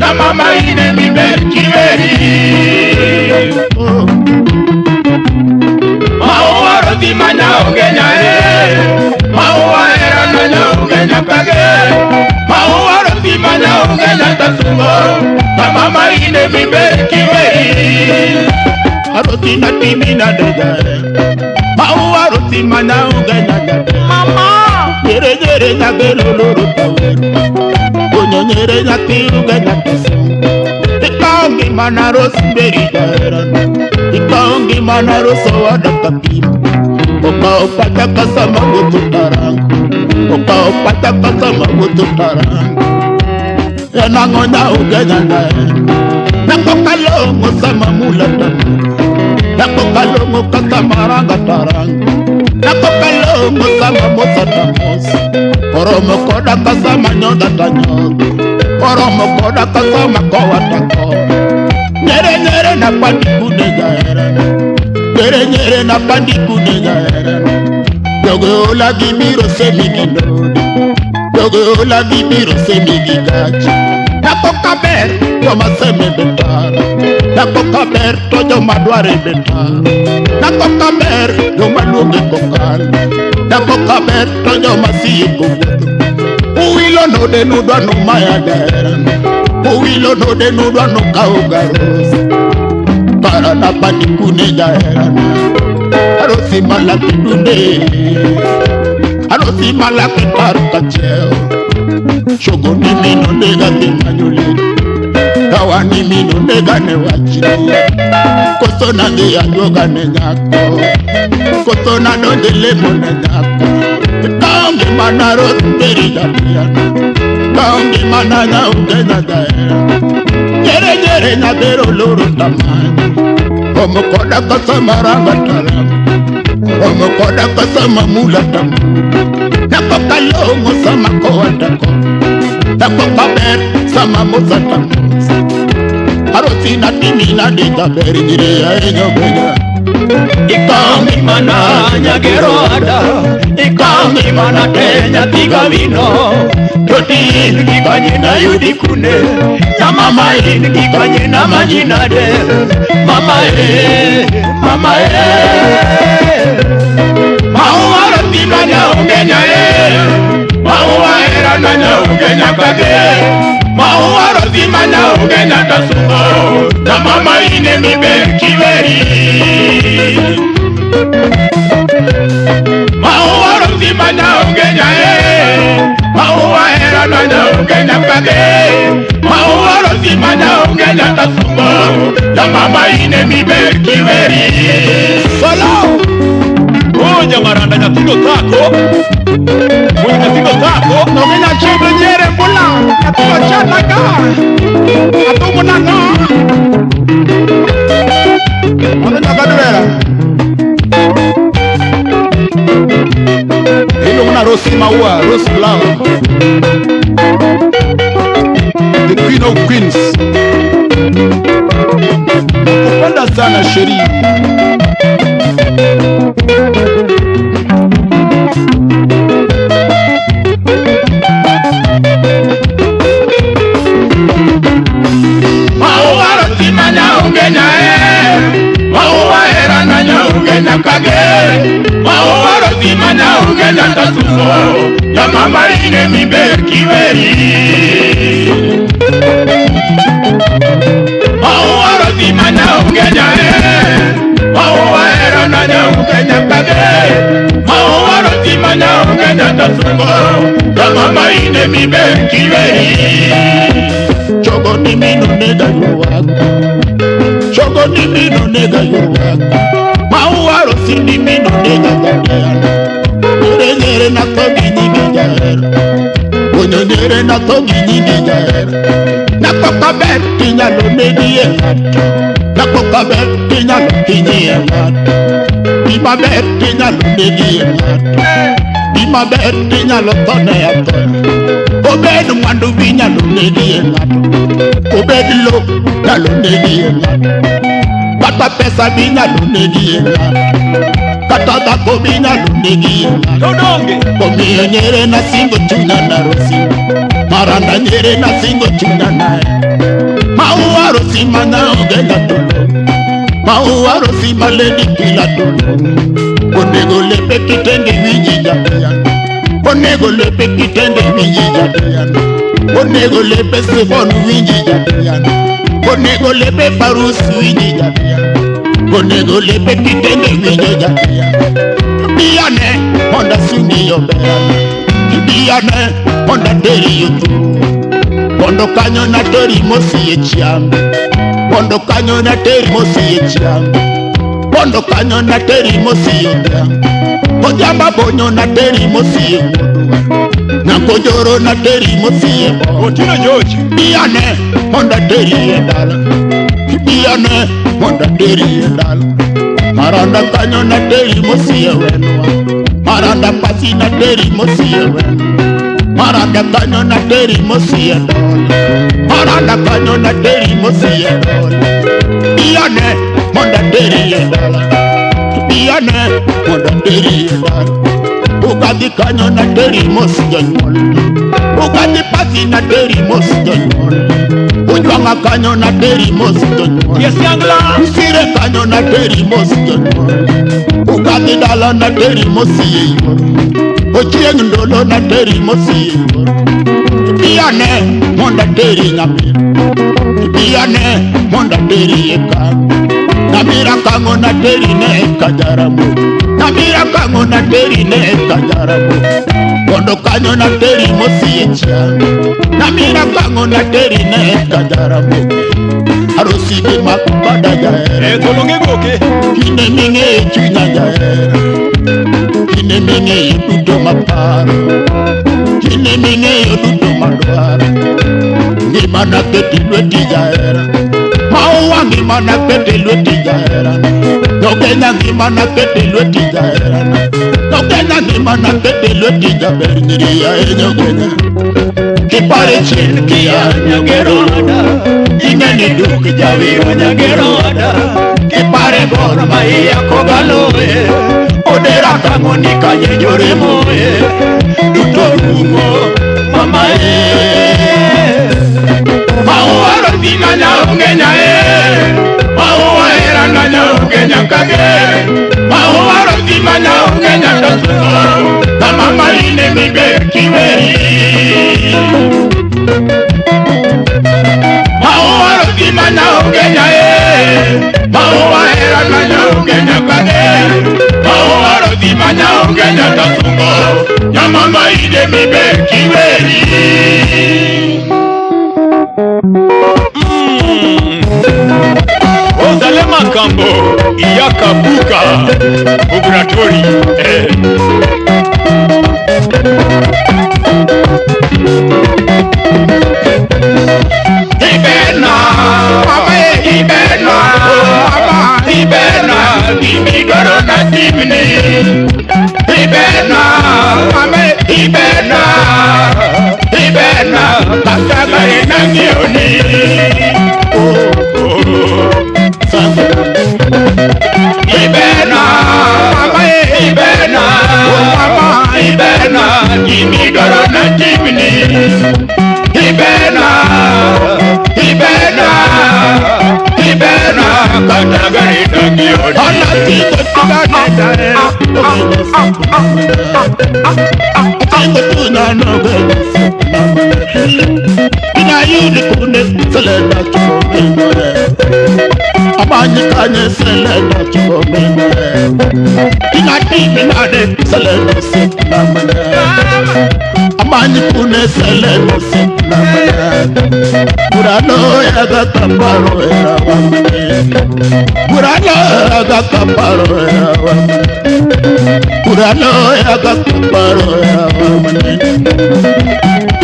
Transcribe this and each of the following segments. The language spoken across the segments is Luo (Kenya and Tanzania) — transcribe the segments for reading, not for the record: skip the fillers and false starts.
La mama ine mi berkiveri Maua roti manya ugenya Maua era nanya ugenya kage Maua roti manya ugenya tasumbo La mama ine mi berkiveri Aroti na timi na degare Maua roti manya ugenya kage Mama Jere jere na belolo Nyere na tiruga na kisa Ikongi mana rosemary daran Ikongi mana rosawada kapim Oka opata kasama gututarang Oka opata kasama gututarang Yanangonya ugenya daran Nakokalongo sama mulatan Nakokalongo katamaranga tarang Nakokalongo sama mosatamos Oromo koda kasama nyoda tanyo Oromo koda kasama kowatako Nyere nyere na pandikune jaera Nyere nyere na pandikune jaera Yogo ola gibiro semigilodi Yogo ola gibiro semigigachi Nako kaber yoma seme betar Nako kaber to yoma dware betar Nako kaber yoma lunge kokal Nako kaber to yoma siye kogoto Uwilo no de nudwa no maya dera Uwilo no de nudwa no kaugaros Para na pandikune jaera Arosi malaki dunde Arosi malaki tarukacheo Shogo ni mino nega kimanyuli Kawa ni mino nega ne wachiru Koso na de ajoga ne nyako Koso na donde lemo ne nyako Kaungi mana rosemary dapiano Kaungi mana na ugena daera Jere jere na dero loro tamani Omo koda kasa maranga taram Omo koda kasa mamula tamu Nako kalongo sama kowatako Nako kaber sama mozatamos Arosi na timi na dita beri jire ya enyo benya Ikangi mana nyagero ada Ikangi mana tenya tiga vino Roti kikanye na yudi kune Na mama kikanye na majinade Mama mama Maua roti manya ugenya Maua era nanya ugenya kage Maua roti manya ugenya tasumo Na mama ine mi berkiveri Maua roti manya ugenya Maua era nanya ugenya kage Maua roti manya ugenya tasumo Na mama ine mi berkiveri Solo Oja maranda nyatigo tako Oja nyatigo tako Nomina chibre nyere mbula Nyatigo chanaga Atumu nano Ano nyakadwera Hilo una Rosi Maua, Rosi Flower The Queen of Queens Kupenda sana sheri Maua roti manya ugenya tasumo Ya mama ine mi berkiveri Maua roti manya ugenya Maua era nanya ugenya kage Maua roti manya ugenya tasumo Ya mama ine mi berkiveri Chogo ni mino nega yuwaku Chogo ni mino nega yuwaku Maua rosi ni mino nega gadeana Ure na kogi ni bijahera Onyo nyere na togi nyingi jaera. Nakoka ber kinyalo negi ngato. Nakoka ber kinyalo kinyi ngato. Bima ber kinyalo negi ngato. Bima ber kinyalo tone atone. Obed mwandu binyalo negi ngato. Obed lo nyalo negi ngato. Kata pesa binyalo negi ngato. Kata dako binyalo negi ngato. Komiyo nyere na singo chuna na rosi. Maranda nyere na singo chuna na Maua rosi mana ogenda tolo. Maua rosi maledi kila tolo. Onego lepe kitenge winji jadeyan. Onego lepe kitenge winji jadeyan. Onego lepe sefonu winji jadeyan. Onego lepe farus winji jadeyan. Onego lepe kitenge winji jadeyan. Biyane honda suni yobeyan. Biyane honda deri yotu. Bondo kanyo na teri mosi echiam. Bondo kanyo na teri mosi echiam. Bondo kanyo na teri mosi yobeyan. Ojamba bonyo na teri mosi ewoduwa. Nakojoro na teri mosi ewo. Otino George. Biyane honda teri endala. Biyane honda teri endala. Maranda kanyo na teri mosi ewenwa. Maranda pasi na teri mosi ewenwa. Maranda kanyo na teri mosi edola. Maranda kanyo na teri mosi edola. Biyane honda teri endala. Biyane honda teri endala. Ugadi kanyo na teri mosi janyol. Ugadi pasi na teri mosi janyol. Ujwanga kanyo na teri mosi janyol. Yes, Yangla. Usire kanyo na teri mosi janyol. Ugadi dala na teri mosi yeyol. Ochieng ndolo na teri mosi yeyol. Biyane monda teri nyamir. Biyane monda teri ekang. Namira kango na teri ne kajaramu. Namira kango na teri ne kajaramu. Bondo kanyo na teri mosi echiang. Namira kango na teri ne kajaramu. Arosi de makubada jaera. Kolonge goke. Kine minge chunya jaera. Kine minge yududo maparo. Kine minge yududo madwara. Ngimana keti lweti jaera. Maua ngimana keti lweti jaera. Nogenya ngimana keti lweti jaera. Nogenya ngimana keti lweti jaber nyiriya enyogenya. Kipare chin kia nyogero ada. Ingeni duk jawi nyogero ada. Kipare gor maiya kogaloe. Odera kango nikaye jore moe. Duto rumo mamae. Maua roti nanya ungenya Maua era nanya ungenya kage. Maua roti nanya ungenya dosuno. Na mama ine mibe kiweri. Maua roti nanya ungenya Maua era nanya ungenya kage. Maua roti nanya ungenya dosuno. Na mama ine mibe kiweri. Ozale makambo iyakabuka Obratori. Ibena, mama ibena, mama ibena, imigoro na timni. Ibena, mama ibena, ibena, tatagari na ngioni. Ibena, mama ibena, mama ibena, imigoro na timni. Ibena, ibena, ibena, katagari na ngioni. Anati kutugane dare. Tingo tuna noge. Ina yuli kune selena chumomene. Amanyi kanye selena chumomene. Ina timi nade selena siplamene. Amanyi kune selena siplamene. Burano ya gataparo era wamane. Burano ya gataparo era wamane. Burano ya gataparo era wamane.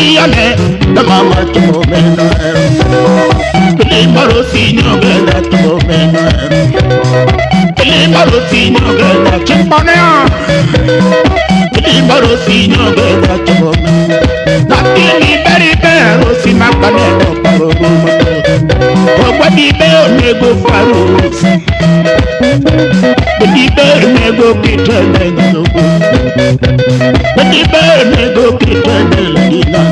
Iyane na mama tumomena era. Bilimaro sinyo gela tumomena era. Bilimaro sinyo gela chimpanea. Bilimaro sinyo gela tumomena. Natini beri bero si makanelo paro moto. Wadi bero nego faros. Wadi bero nego kitene nego. Wadi bero nego kitene lina.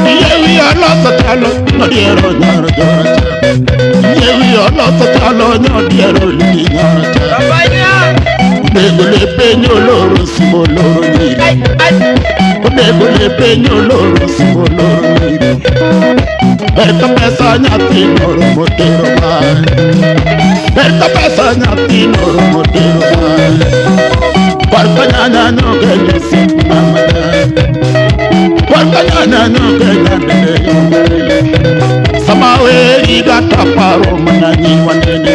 Yewi ala satalo no diero nyaro jora. Yewi ala satalo no diero lina. Abanya. Nego le peño loro si moloro ni. Nego le peño loro si moloro ni. Perca pesa nyati noro motero mai. Perca pesa nyati noro motero mai. Parca nyanya no gele si mamada. Parca nyanya no gele nene yomele. Samawe igata paro manani wanene.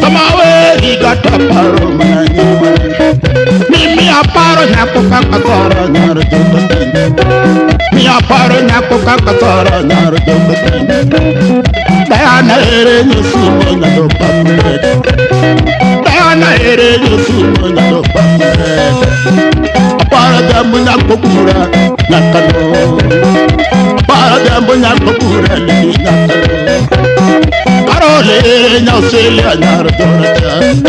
Samawe igata paro manani wanene. Mimi aparo nyako kakasara nyaro jokotin. Mi aparo nyako kakasara nyaro jokotin. Dayana ere nyusumo nyado papure. Dayana ere nyusumo nyado papure. Aparo jambu nyako kura nakano. Aparo jambu nyako kura li nakano. Karole ere nyasele nyaro jokotin.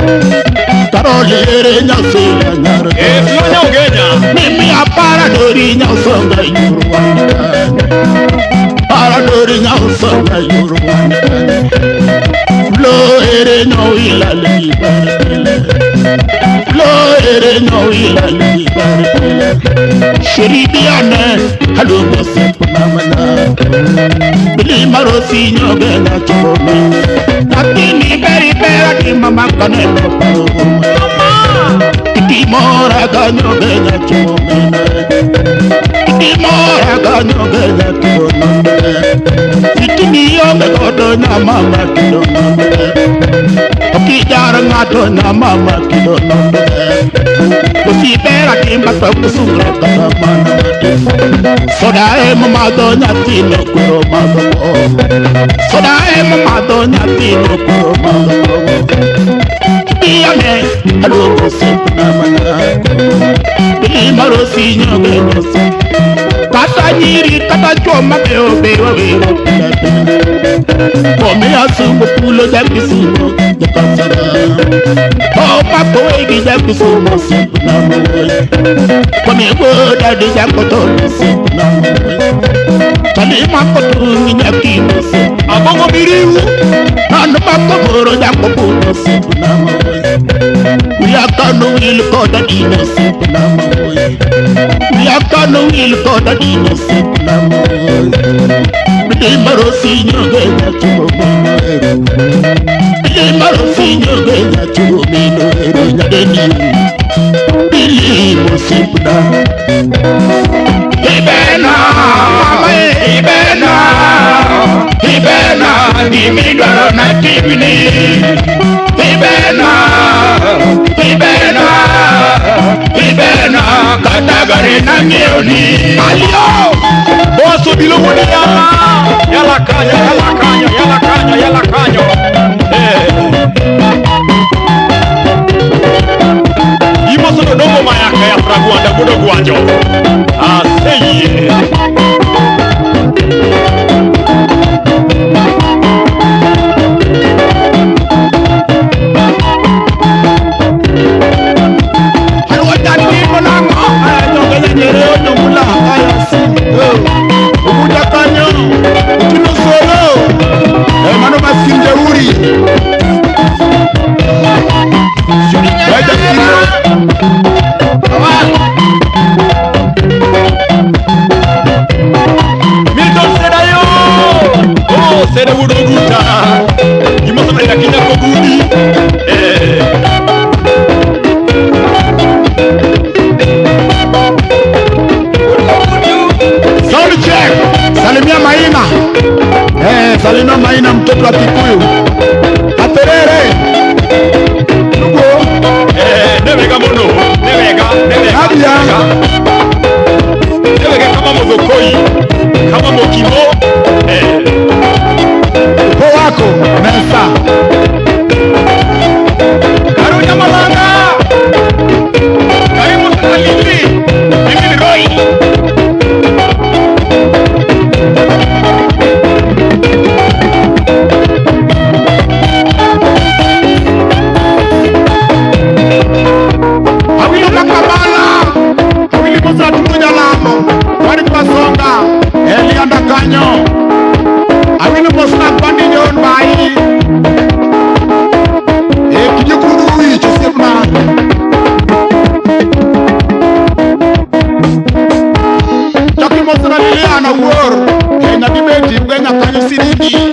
Karole ere nyasele nyaro jokotin. Flonya Ugenya. Mimi apara dori nyasonga yuruwanda. Para dori nyasonga yuruwanda. Flo ere no ilale barkele. Flo ere no ilale barkele. Shiribiane halugo sepamana. Bili marosi nyogena choma. Natini beri bera di mama kanelo paro. Mora ganyo genya chomena. Mora ganyo genya chomena. Itini yoga godo na mama kido nombe. Okijara ngato na mama kido nombe. Kusibera kimba kwa kusura kata mana mati. Soda mama do nyatino kuro mago. Soda mama do nyatino kuro mago. Iyane alugo sepna mana. Bili marosi nyogenyose. Kata nyiri kata choma beo beo beo. Kome asumo pulo jakisumo jakasara. Opa koegi jakisumo sepna mana. Kome goda di jakotolo sepna mana. Chali makotungi nyakimo sepna. Abongo biriu. Nanu makomoro jakopulo sepna mana. Yakano will koda dino sepna mana. Yakano will koda dino sepna mana. Bili marosi nyogenya chumomino ero. Bili marosi nyogenya chumomino ero nyadeni. Bili mosipna. Ibena, mama ibena. Ibena, dimidoro na tibini. Ibena, Ibena, Ibena, katagare na ngioni. Alio. Boso bilumuni yala. Yala kanya, yala kanya, yala kanya, yala kanya. Imoso dogo mayaka ya fraguanda gudo guanjo. Aseye. Sere wudo guta. Imoso na kina ko gudi. Sound check. Salimia Maina. Salima Maina mtoto wa Kikuyu. Aterere. Nugo. Nevega mono. Nevega. Nevega kama Muthokoi. Kama Mokimo. Upo wako Mesa. Karunya Malanga. Karibu sana Lili. Mimi ni Roy. Awili Makabala. Awili Musa Tukuja Lamo. Wari kwa Songa. Eli Andakanyo. Awili Musa Pandi Nyon Bai. Kijukuru hui chusima. Chaki Musa Liliana Uor. Kenya Dibeti Mgenya Kanyo Siridi.